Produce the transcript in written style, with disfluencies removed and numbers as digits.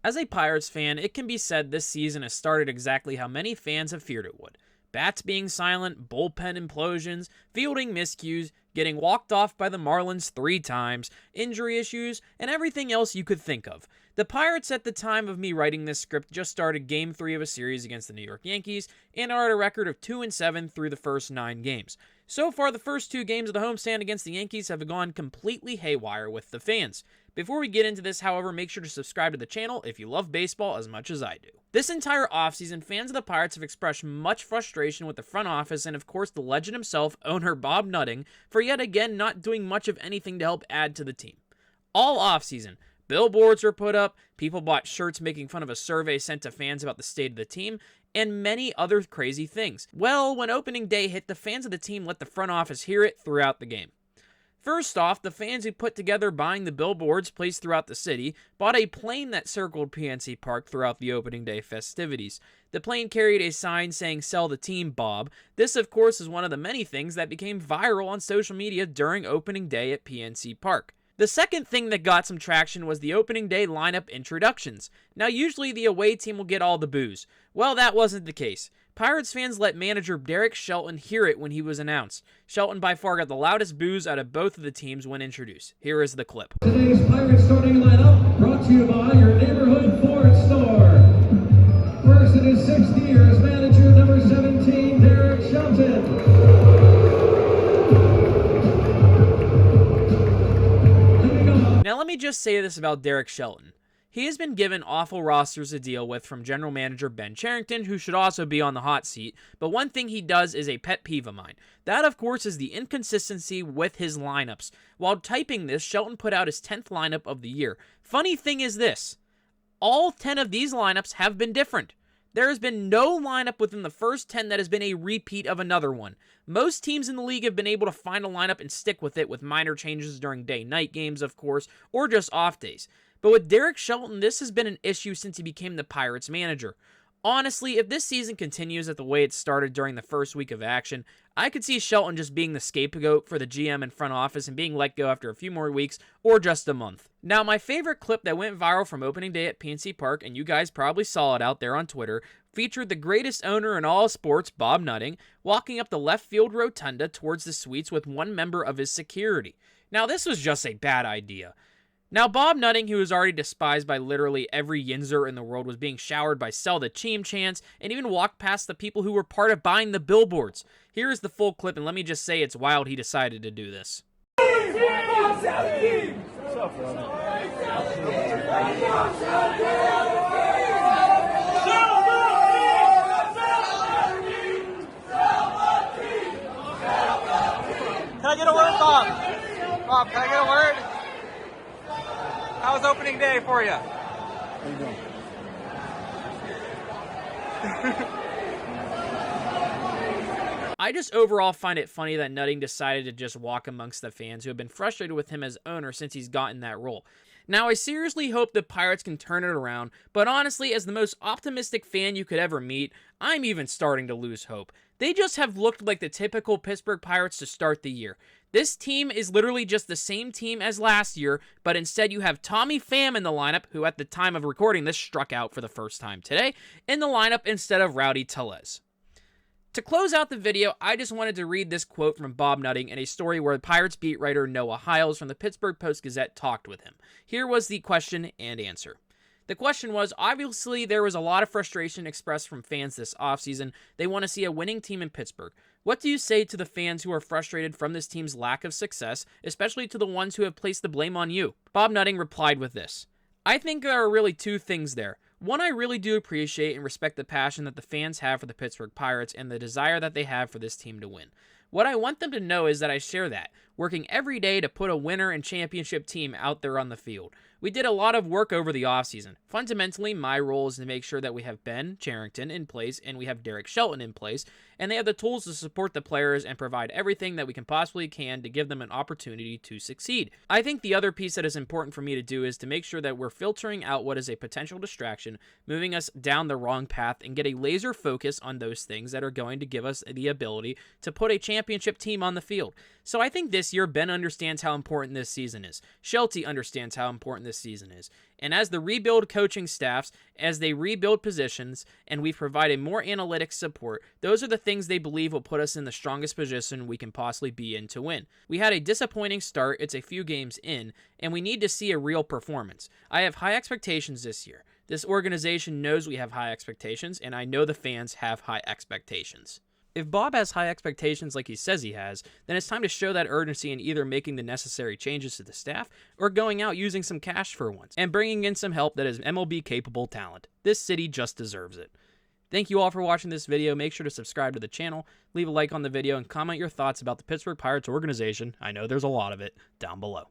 As a Pirates fan, it can be said this season has started exactly how many fans have feared it would. Bats being silent, bullpen implosions, fielding miscues, getting walked off by the Marlins 3 times, injury issues, and everything else you could think of. The Pirates at the time of me writing this script just started Game 3 of a series against the New York Yankees and are at a record of 2-7 through the first 9 games. So far, the first 2 games of the homestand against the Yankees have gone completely haywire with the fans. Before we get into this, however, make sure to subscribe to the channel if you love baseball as much as I do. This entire offseason, fans of the Pirates have expressed much frustration with the front office and, of course, the legend himself, owner Bob Nutting, for yet again not doing much of anything to help add to the team. All offseason, billboards were put up, people bought shirts making fun of a survey sent to fans about the state of the team, and many other crazy things. Well, when opening day hit, the fans of the team let the front office hear it throughout the game. First off, the fans who put together buying the billboards placed throughout the city bought a plane that circled PNC Park throughout the opening day festivities. The plane carried a sign saying, "Sell the team, Bob." This, of course, is one of the many things that became viral on social media during opening day at PNC Park. The second thing that got some traction was the opening day lineup introductions. Now, usually the away team will get all the boos. Well, that wasn't the case. Pirates fans let manager Derek Shelton hear it when he was announced. Shelton by far got the loudest boos out of both of the teams when introduced. Here is the clip. Today's Pirates starting lineup brought to you by your neighborhood Ford store. First in his 6th year as manager, number 17, Derek Shelton. Now let me just say this about Derek Shelton. He has been given awful rosters to deal with from general manager Ben Cherington, who should also be on the hot seat, but one thing he does is a pet peeve of mine. That, of course, is the inconsistency with his lineups. While typing this, Shelton put out his 10th lineup of the year. Funny thing is this, all 10 of these lineups have been different. There has been no lineup within the first 10 that has been a repeat of another one. Most teams in the league have been able to find a lineup and stick with it with minor changes during day-night games, of course, or just off days. But with Derek Shelton, this has been an issue since he became the Pirates manager. Honestly, if this season continues at the way it started during the first week of action, I could see Shelton just being the scapegoat for the GM and front office and being let go after a few more weeks or just a month. Now, my favorite clip that went viral from opening day at PNC Park, and you guys probably saw it out there on Twitter, featured the greatest owner in all sports, Bob Nutting, walking up the left field rotunda towards the suites with one member of his security. Now, this was just a bad idea. Now, Bob Nutting, who was already despised by literally every Yinzer in the world, was being showered by "Sell the team" chants and even walked past the people who were part of buying the billboards. Here is the full clip, and let me just say it's wild he decided to do this. Can I get a word, Bob? Bob, can I get a word? How was opening day for you? How you doing? I just overall find it funny that Nutting decided to just walk amongst the fans who have been frustrated with him as owner since he's gotten that role. Now, I seriously hope the Pirates can turn it around, but honestly, as the most optimistic fan you could ever meet, I'm even starting to lose hope. They just have looked like the typical Pittsburgh Pirates to start the year. This team is literally just the same team as last year, but instead you have Tommy Pham in the lineup, who at the time of recording this struck out for the first time today, in the lineup instead of Rowdy Tellez. To close out the video, I just wanted to read this quote from Bob Nutting in a story where Pirates beat writer Noah Hiles from the Pittsburgh Post-Gazette talked with him. Here was the question and answer. The question was, obviously there was a lot of frustration expressed from fans this offseason. They want to see a winning team in Pittsburgh. What do you say to the fans who are frustrated from this team's lack of success, especially to the ones who have placed the blame on you? Bob Nutting replied with this. I think there are really 2 things there. One, I really do appreciate and respect the passion that the fans have for the Pittsburgh Pirates and the desire that they have for this team to win. What I want them to know is that I share that, working every day to put a winner and championship team out there on the field. We did a lot of work over the offseason. Fundamentally, my role is to make sure that we have Ben Cherington in place and we have Derek Shelton in place, and they have the tools to support the players and provide everything that we can possibly can to give them an opportunity to succeed. I think the other piece that is important for me to do is to make sure that we're filtering out what is a potential distraction, moving us down the wrong path, and get a laser focus on those things that are going to give us the ability to put a championship team on the field. So I think this this year, Ben understands how important this season is. Shelty understands how important this season is. And as the rebuild coaching staffs, as they rebuild positions, and we've provided more analytics support, those are the things they believe will put us in the strongest position we can possibly be in to win. We had a disappointing start, it's a few games in, and we need to see a real performance. I have high expectations this year. This organization knows we have high expectations, and I know the fans have high expectations. If Bob has high expectations like he says he has, then it's time to show that urgency in either making the necessary changes to the staff or going out using some cash for once and bringing in some help that is MLB-capable talent. This city just deserves it. Thank you all for watching this video. Make sure to subscribe to the channel, leave a like on the video, and comment your thoughts about the Pittsburgh Pirates organization, I know there's a lot of it, down below.